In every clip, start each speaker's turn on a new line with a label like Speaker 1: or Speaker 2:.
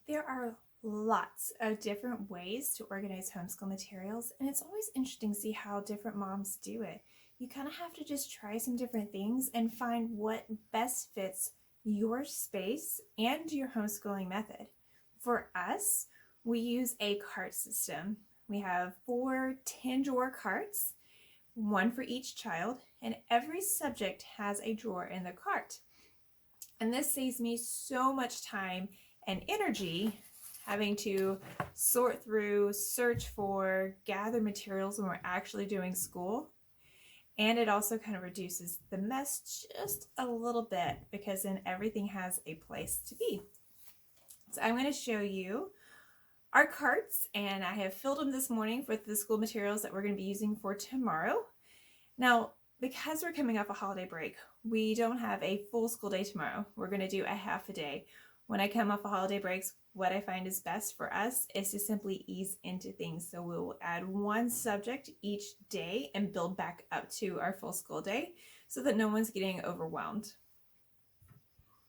Speaker 1: There are lots of different ways to organize homeschool materials, and it's always interesting to see how different moms do it. You kind of have to just try some different things and find what best fits your space and your homeschooling method. For us, we use a cart system. We have 4 10-drawer carts, one for each child, and every subject has a drawer in the cart. And this saves me so much time and energy having to sort through, search for, gather materials when we're actually doing school. And it also kind of reduces the mess just a little bit because then everything has a place to be. So I'm going to show you our carts, and I have filled them this morning with the school materials that we're going to be using for tomorrow. Now, because we're coming off a holiday break, we don't have a full school day tomorrow. We're going to do a half a day. When I come off of holiday breaks, what I find is best for us is to simply ease into things. So we'll add one subject each day and build back up to our full school day so that no one's getting overwhelmed.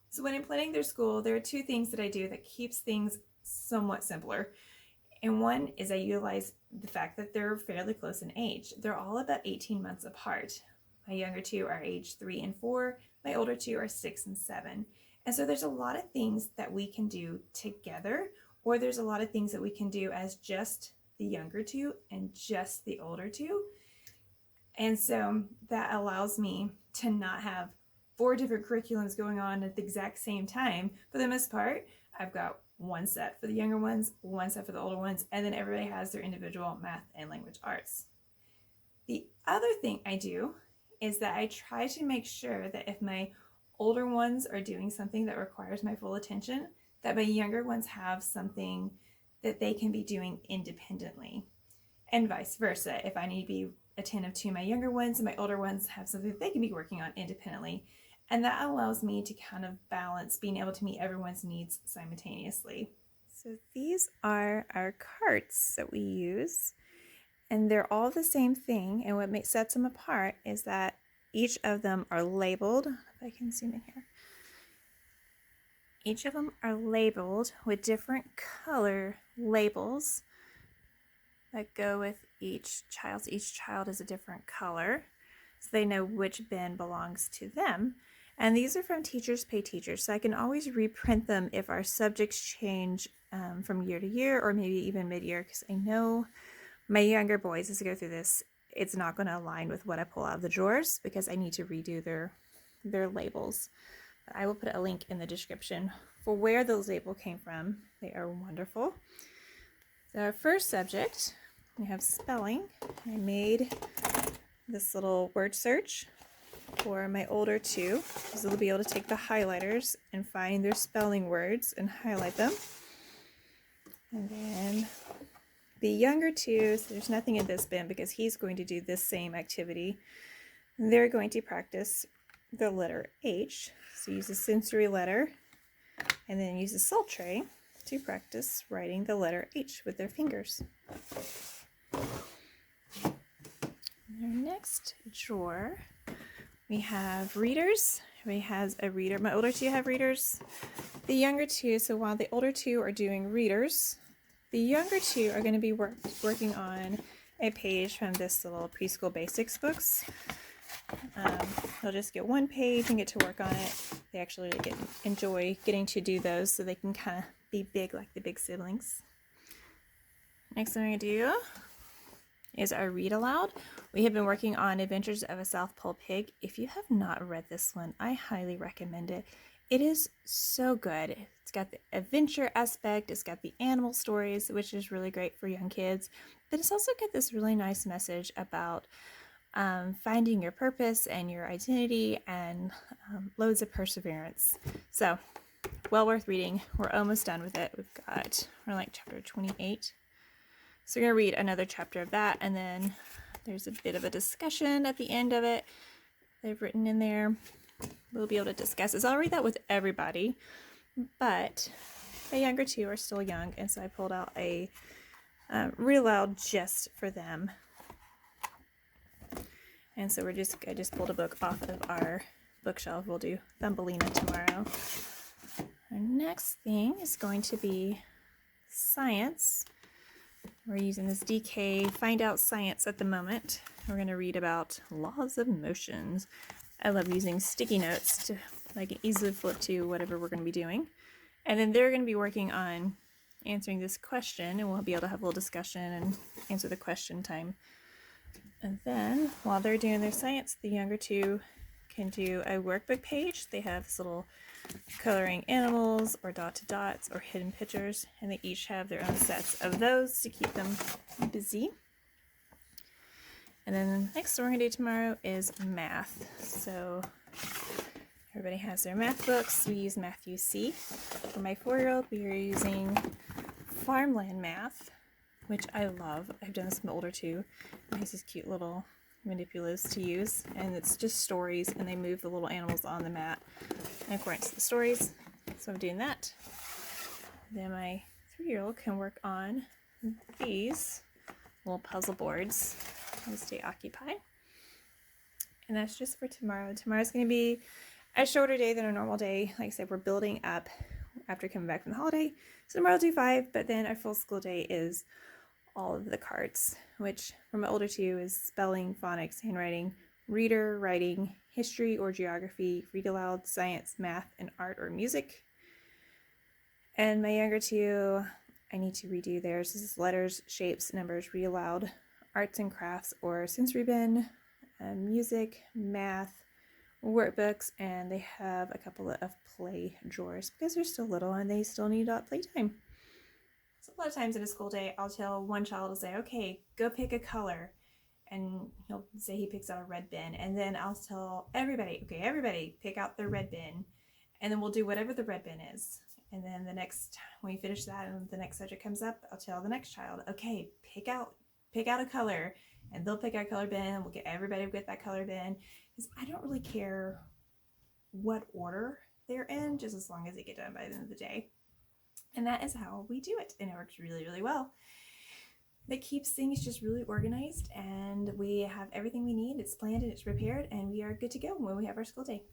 Speaker 1: So when I'm planning their school, there are 2 things that I do that keeps things somewhat simpler. And one is I utilize the fact that they're fairly close in age. They're all about 18 months apart. My younger 2 are age 3 and 4. My older 2 are 6 and 7. And so there's a lot of things that we can do together, or there's a lot of things that we can do as just the younger 2 and just the older 2. And so that allows me to not have 4 different curriculums going on at the exact same time. For the most part, I've got one set for the younger ones, one set for the older ones, and then everybody has their individual math and language arts. The other thing I do is that I try to make sure that if my older ones are doing something that requires my full attention, that my younger ones have something that they can be doing independently, and vice versa. If I need to be attentive to my younger ones and my older ones have something that they can be working on independently. And that allows me to kind of balance being able to meet everyone's needs simultaneously. So these are our carts that we use, and they're all the same thing. And what sets them apart is that each of them are labeled. If I can zoom in here. Each of them are labeled with different color labels that go with each child. So each child is a different color, so they know which bin belongs to them. And these are from Teachers Pay Teachers, so I can always reprint them if our subjects change from year to year, or maybe even mid-year, because I know my younger boys, as I go through this, it's not going to align with what I pull out of the drawers because I need to redo their labels. But I will put a link in the description for where those labels came from. They are wonderful. So our first subject, we have spelling. I made this little word search for my older 2, because they'll be able to take the highlighters and find their spelling words and highlight them. And then the younger 2, so there's nothing in this bin because he's going to do this same activity. They're going to practice the letter H. So use a sensory letter and then use a salt tray to practice writing the letter H with their fingers. In our next drawer, we have readers. Everybody has a reader. My older 2 have readers. The younger 2, so while the older 2 are doing readers, the younger 2 are going to be working on a page from this little preschool basics books. They'll just get one page and get to work on it. They actually enjoy getting to do those, so they can kind of be big like the big siblings. Next thing I'm going to do is our read aloud. We have been working on Adventures of a South Pole Pig. If you have not read this one, I highly recommend it. It is so good. It's got the adventure aspect, it's got the animal stories, which is really great for young kids, but it's also got this really nice message about finding your purpose and your identity, and loads of perseverance. So, well worth reading. We're almost done with it. We're like chapter 28. So we're going to read another chapter of that, and then there's a bit of a discussion at the end of it they've written in there. We'll be able to discuss this. I'll read that with everybody, but the younger 2 are still young, and so I pulled out a read aloud just for them. And so I just pulled a book off of our bookshelf. We'll do Thumbelina tomorrow. Our next thing is going to be science. We're using this DK Find Out Science at the moment. We're going to read about laws of motions. I love using sticky notes to easily flip to whatever we're going to be doing. And then they're going to be working on answering this question, and we'll be able to have a little discussion and answer the question time. And then while they're doing their science, the younger two can do a workbook page. They have this little coloring animals or dot dots or hidden pictures, and they each have their own sets of those to keep them busy. And then the next thing we're going to do tomorrow is math. So everybody has their math books. We use Matthew C. For my 4-year-old, we are using farmland math, which I love. I've done this with my older two. It has these cute little manipulatives to use, and it's just stories, and they move the little animals on the mat and according to the stories. So I'm doing that. Then my 3-year-old can work on these little puzzle boards and stay occupied. And that's just for tomorrow. Tomorrow's going to be a shorter day than a normal day. Like I said, we're building up after coming back from the holiday. So tomorrow I'll do 5, but then our full school day is all of the cards, which for my older two is spelling, phonics, handwriting, reader, writing, history or geography, read aloud, science, math, and art or music. And my younger two, I need to redo theirs. This is letters, shapes, numbers, read aloud, arts and crafts or sensory bin, music, math, workbooks, and they have a couple of play drawers because they're still little and they still need playtime. So a lot of times in a school day, I'll tell one child to say, okay, go pick a color. And he'll say he picks out a red bin. And then I'll tell everybody, okay, everybody pick out their red bin. And then we'll do whatever the red bin is. And then the next, when we finish that and the next subject comes up, I'll tell the next child, okay, pick out a color. And they'll pick out a color bin. And we'll get everybody to get that color bin. Because I don't really care what order they're in, just as long as they get done by the end of the day. And that is how we do it. And it works really, really well. That keeps things just really organized, and we have everything we need. It's planned and it's prepared, and we are good to go when we have our school day.